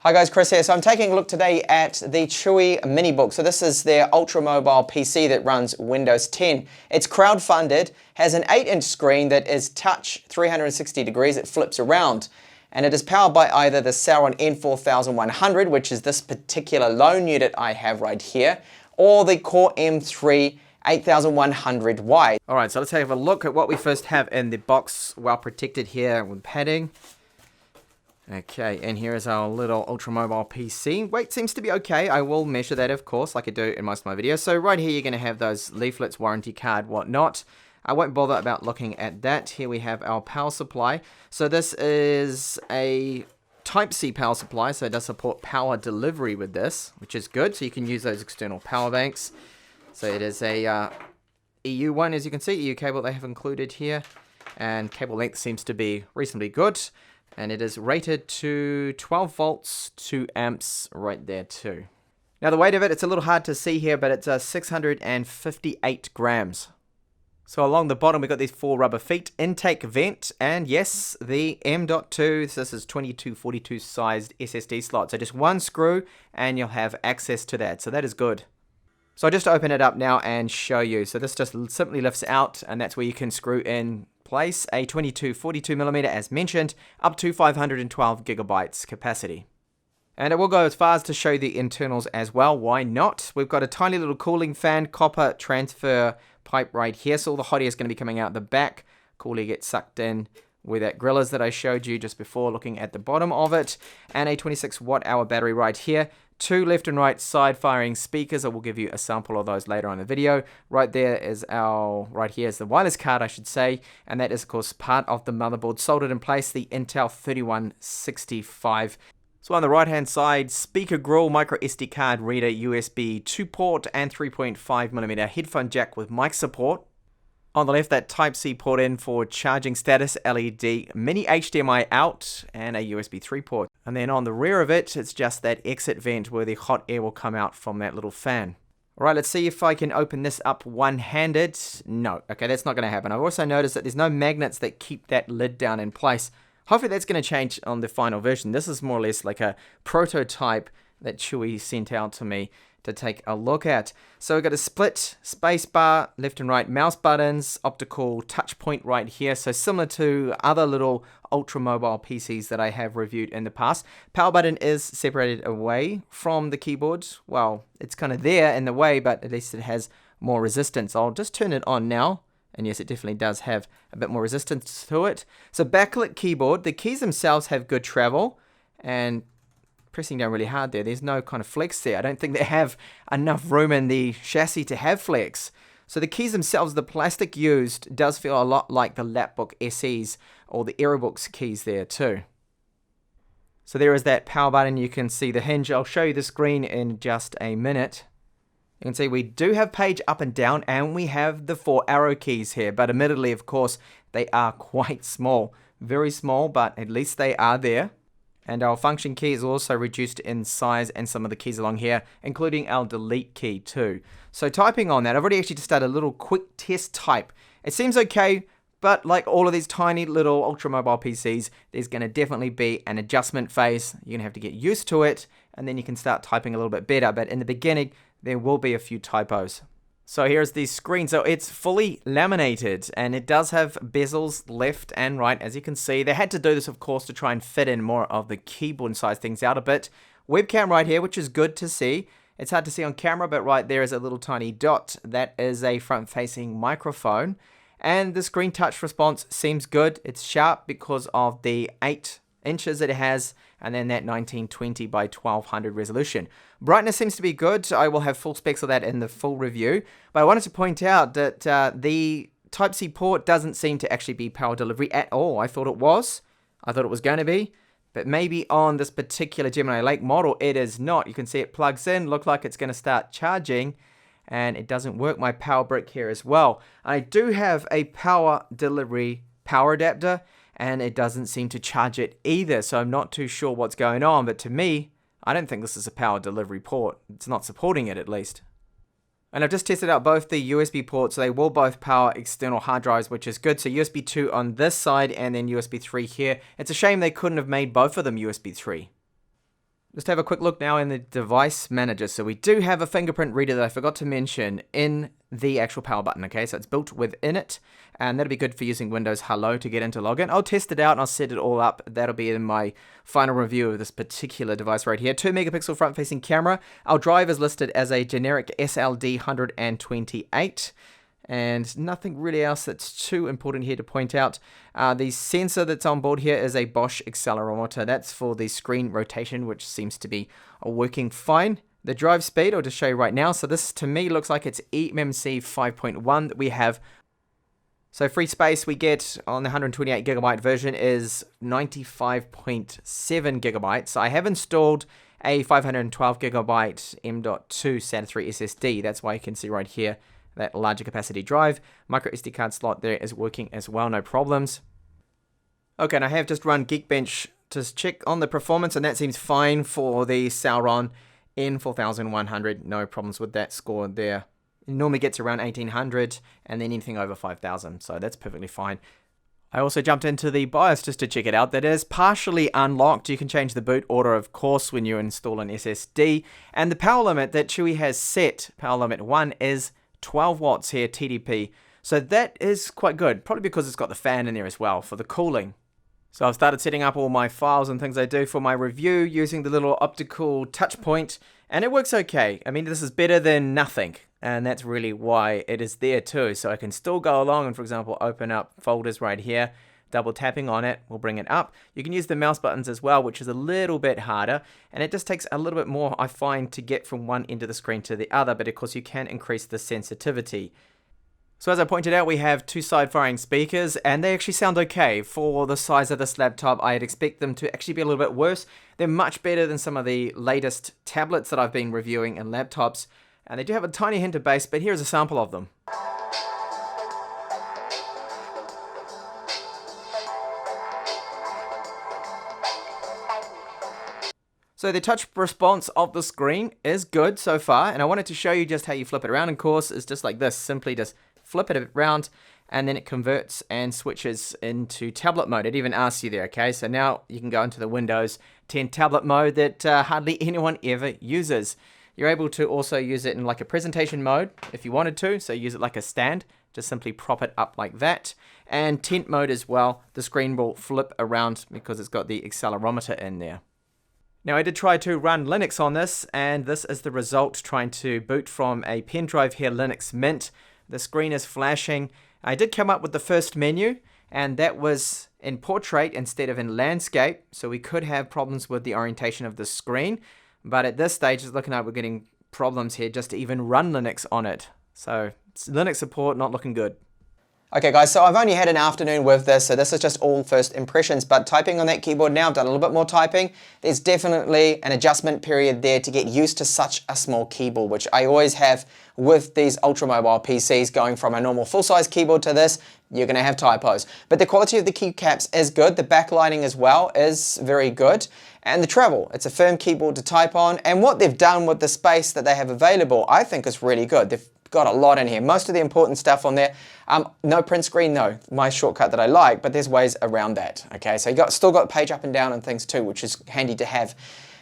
Hi guys, Chris here. So I'm taking a look today at the Chuwi MiniBook. So this is their ultra mobile PC that runs Windows 10. It's crowdfunded, has an 8-inch screen that is touch 360 degrees, it flips around. And it is powered by either the Sauron N4100, which is this particular lone unit I have right here, or the Core M3 8100Y. Alright, so let's have a look at what we first have in the box, well protected here with padding. Okay, and here is our little ultra mobile PC. Weight seems to be okay. I will measure that, of course, like I do in most of my videos. So right here, you're going to have those leaflets, warranty card, whatnot. I won't bother about looking at that. Here we have our power supply. So this is a Type-C power supply, so it does support power delivery with this, which is good. So you can use those external power banks. So it is a EU one, as you can see, EU cable they have included here. And cable length seems to be reasonably good. And it is rated to 12 volts, 2 amps right there too. Now the weight of it, it's a little hard to see here, but it's 658 grams. So along the bottom, we've got these 4 rubber feet, intake vent, and yes, the M.2, this is 2242 sized SSD slot. So just one screw, and you'll have access to that. So that is good. So I'll just open it up now and show you. So this just simply lifts out, and that's where you can screw in place a 2242mm, as mentioned, up to 512 gigabytes capacity. And it will go as far as to show the internals as well. Why not? We've got a tiny little cooling fan, copper transfer pipe right here, so all the hot air is going to be coming out the back. Cool air gets sucked in where that grill is that I showed you just before, looking at the bottom of it, and a 26 watt hour battery right here. 2 left and right side firing speakers. I will give you a sample of those later on in the video. Right there is right here is the wireless card, I should say, and that is of course part of the motherboard soldered in place, the Intel 3165. So on the right hand side, speaker grill, micro SD card reader, USB 2 port and 3.5mm headphone jack with mic support. On the left, that Type-C port in for charging status, LED, mini HDMI out, and a USB 3 port. And then on the rear of it, it's just that exit vent where the hot air will come out from that little fan. Alright, let's see if I can open this up one-handed. No, okay, that's not going to happen. I've also noticed that there's no magnets that keep that lid down in place. Hopefully that's going to change on the final version. This is more or less like a prototype that Chuwi sent out to me to take a look at. So we've got a split space bar, left and right mouse buttons, optical touch point right here. So similar to other little ultra mobile PCs that I have reviewed in the past. Power button is separated away from the keyboard. Well, it's kind of there in the way, but at least it has more resistance. I'll just turn it on now. And yes, it definitely does have a bit more resistance to it. So backlit keyboard, the keys themselves have good travel, and pressing down really hard there's no kind of flex there. I don't think they have enough room in the chassis to have flex. So the keys themselves, the plastic used does feel a lot like the Lapbook SEs or the Aerobooks keys there too. So there is that power button. You can see the hinge. I'll show you the screen in just a minute. You can see we do have page up and down, and we have the 4 arrow keys here, but admittedly, of course, they are quite small. Very small, but at least they are there. And our function key is also reduced in size, and some of the keys along here, including our delete key too. So typing on that, I've already actually just started a little quick test type. It seems okay, but like all of these tiny little ultra mobile PCs, there's going to definitely be an adjustment phase. You're going to have to get used to it, and then you can start typing a little bit better. But in the beginning, there will be a few typos. So here's the screen. So it's fully laminated, and it does have bezels left and right, as you can see. They had to do this, of course, to try and fit in more of the keyboard and size things out a bit. Webcam right here, which is good to see. It's hard to see on camera, but right there is a little tiny dot. That is a front-facing microphone. And the screen touch response seems good. It's sharp because of the 8 inches that it has, and then that 1920 by 1200 resolution. Brightness seems to be good. I will have full specs of that in the full review, but I wanted to point out that the Type-C port doesn't seem to actually be power delivery at all. I thought it was. I thought it was going to be, but maybe on this particular Gemini Lake model, it is not. You can see it plugs in, look like it's going to start charging, and it doesn't work. My power brick here as well. I do have a power delivery power adapter, and it doesn't seem to charge it either, so I'm not too sure what's going on, but to me, I don't think this is a power delivery port. It's not supporting it, at least. And I've just tested out both the USB ports, so they will both power external hard drives, which is good. So USB 2 on this side, and then USB 3 here. It's a shame they couldn't have made both of them USB 3. Just have a quick look now in the device manager. So we do have a fingerprint reader that I forgot to mention in the actual power button, okay? So it's built within it, and that'll be good for using Windows Hello to get into login. I'll test it out and I'll set it all up. That'll be in my final review of this particular device right here. 2 megapixel front-facing camera. Our drive is listed as a generic SLD 128. And nothing really else that's too important here to point out. The sensor that's on board here is a Bosch accelerometer. That's for the screen rotation, which seems to be working fine. The drive speed, I'll just show you right now. So this to me looks like it's eMMC 5.1 that we have. So free space we get on the 128 gigabyte version is 95.7 gigabytes. I have installed a 512 gigabyte M.2 SATA 3 SSD. That's why you can see right here that larger capacity drive. Micro SD card slot there is working as well, no problems. Okay, and I have just run Geekbench to check on the performance, and that seems fine for the Sauron N4100. No problems with that score there. It normally gets around 1800, and then anything over 5000, so that's perfectly fine. I also jumped into the BIOS just to check it out. That is partially unlocked. You can change the boot order, of course, when you install an SSD. And the power limit that Chuwi has set, power limit 1, is 12 watts here, TDP. So that is quite good, probably because it's got the fan in there as well for the cooling. So I've started setting up all my files and things I do for my review using the little optical touch point, and it works okay. I mean, this is better than nothing, and that's really why it is there too. So I can still go along and, for example, open up folders right here. Double tapping on it will bring it up. You can use the mouse buttons as well, which is a little bit harder, and it just takes a little bit more, I find, to get from one end of the screen to the other, but of course you can increase the sensitivity. So as I pointed out, we have 2 side-firing speakers, and they actually sound okay. For the size of this laptop, I'd expect them to actually be a little bit worse. They're much better than some of the latest tablets that I've been reviewing and laptops, and they do have a tiny hint of bass, but here's a sample of them. So the touch response of the screen is good so far, and I wanted to show you just how you flip it around. Of course, it's just like this. Simply just flip it around, and then it converts and switches into tablet mode. It even asks you there, okay? So now you can go into the Windows 10 tablet mode that hardly anyone ever uses. You're able to also use it in like a presentation mode if you wanted to, so use it like a stand. Just simply prop it up like that. And tent mode as well. The screen will flip around because it's got the accelerometer in there. Now I did try to run Linux on this, and this is the result trying to boot from a pen drive here, Linux Mint. The screen is flashing. I did come up with the first menu, and that was in portrait instead of in landscape, so we could have problems with the orientation of the screen, but at this stage it's looking like we're getting problems here just to even run Linux on it. So Linux support not looking good. Okay guys, so I've only had an afternoon with this, so this is just all first impressions, but typing on that keyboard now, I've done a little bit more typing. There's definitely an adjustment period there to get used to such a small keyboard, which I always have with these ultra-mobile PCs. Going from a normal full-size keyboard to this, you're going to have typos. But the quality of the keycaps is good, the backlighting as well is very good, and the travel, it's a firm keyboard to type on, and what they've done with the space that they have available, I think is really good. They've got a lot in here. Most of the important stuff on there. No print screen, no, my shortcut that I like, but there's ways around that. Okay, so you still got page up and down and things too, which is handy to have.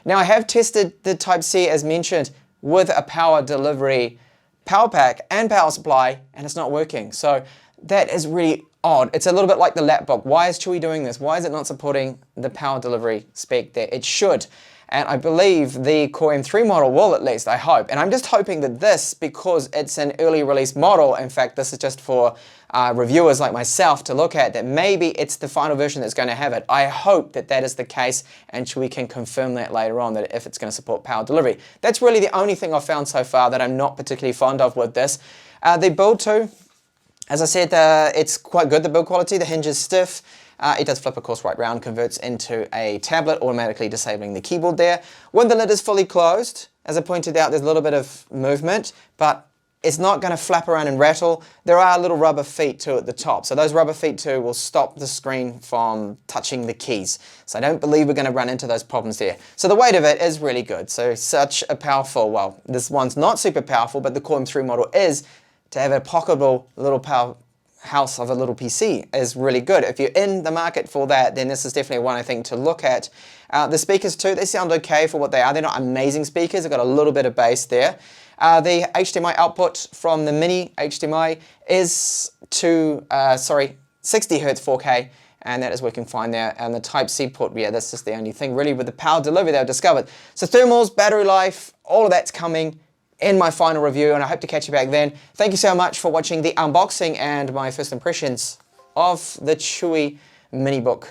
Now I have tested the Type-C as mentioned with a power delivery power pack and power supply, and it's not working. So that is really odd. It's a little bit like the lapbook. Why is Chuwi doing this? Why is it not supporting the power delivery spec there? It should. And I believe the Core M3 model will, at least, I hope. And I'm just hoping that this, because it's an early release model, in fact, this is just for reviewers like myself to look at, that maybe it's the final version that's going to have it. I hope that that is the case, and Chuwi can confirm that later on, that if it's going to support power delivery. That's really the only thing I've found so far that I'm not particularly fond of with this. The build too, as I said, it's quite good, the build quality. The hinge is stiff. It does flip, of course, right round, converts into a tablet, automatically disabling the keyboard there. When the lid is fully closed, as I pointed out, there's a little bit of movement, but it's not going to flap around and rattle. There are little rubber feet too at the top, so those rubber feet too will stop the screen from touching the keys. So I don't believe we're going to run into those problems there. So the weight of it is really good. So such a powerful, well, this one's not super powerful, but the Core M3 model is, to have a pocketable little power house of a little PC is really good. If you're in the market for that, then this is definitely one I think to look at. The speakers too, they sound okay for what they are. They're not amazing speakers. They've got a little bit of bass there. The HDMI output from the mini HDMI is to 60 Hz 4K, and that is working fine there. And the Type-C port, yeah, that's just the only thing really with the power delivery they've discovered. So thermals, battery life, all of that's coming in my final review, and I hope to catch you back then. Thank you so much for watching the unboxing and my first impressions of the Chuwi MiniBook.